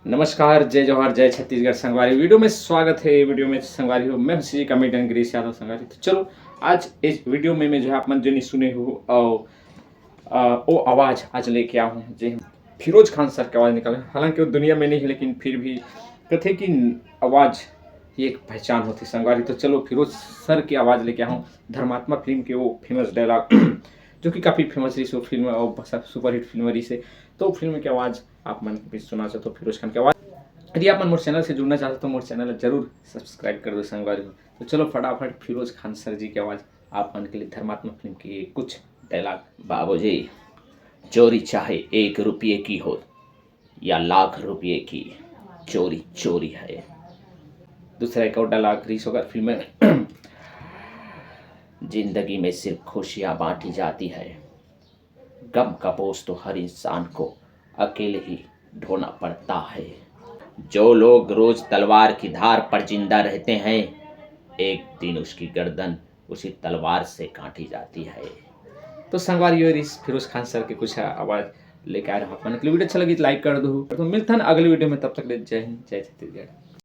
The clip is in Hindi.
नमस्कार, जय जवाहर, जय छत्तीसगढ़ संगवारी। वीडियो में स्वागत है। वीडियो में संगवारी हो, मैं सी कमेडियन गिरीश यादव संगवारी। तो चलो आज इस वीडियो में मैं जो है आप मन जो नहीं सुने हो वो आवाज़ आज लेके आया हूँ जी। फिरोज खान सर की आवाज़ निकाले, हालांकि वो दुनिया में नहीं है लेकिन फिर भी कथे की आवाज़ ये एक पहचान होती संगवारी। तो चलो फिरोज सर की आवाज़ लेके आया हूँ। धर्मात्मा फिल्म के वो फेमस डायलॉग जो कि काफ़ी फेमस रही सो फिल्म और सुपरहिट फिल्म रही से। तो फिल्म की आवाज़ आप मन भी सुना चाहते हो फिरोज खान की आवाज़। यदि आप मोर चैनल से जुड़ना चाहते हो तो मोर चैनल जरूर सब्सक्राइब कर दो संगवारी हो। तो चलो फटाफट फिरोज खान सर जी की आवाज़ आप मन के लिए धर्मात्मा फिल्म की कुछ डायलॉग। बाबूजी, चोरी चाहे 1 रुपये की हो या लाख रुपये की, चोरी चोरी है। दूसरा एक और डायलॉग रीस होगा फिल्म में जिंदगी में सिर्फ खुशियाँ बांटी जाती है, गम का बोझ तो हर इंसान को अकेले ही ढोना पड़ता है। जो लोग रोज तलवार की धार पर जिंदा रहते हैं, एक दिन उसकी गर्दन उसी तलवार से काटी जाती है। तो संगवारी और इस फिरोज खान सर के कुछ आवाज़ लेके आ रहा हूँ। वीडियो अच्छा लगी तो लाइक कर दो। तो मिलता है अगली वीडियो में, तब तक जय हिंद, जय छत्तीसगढ़।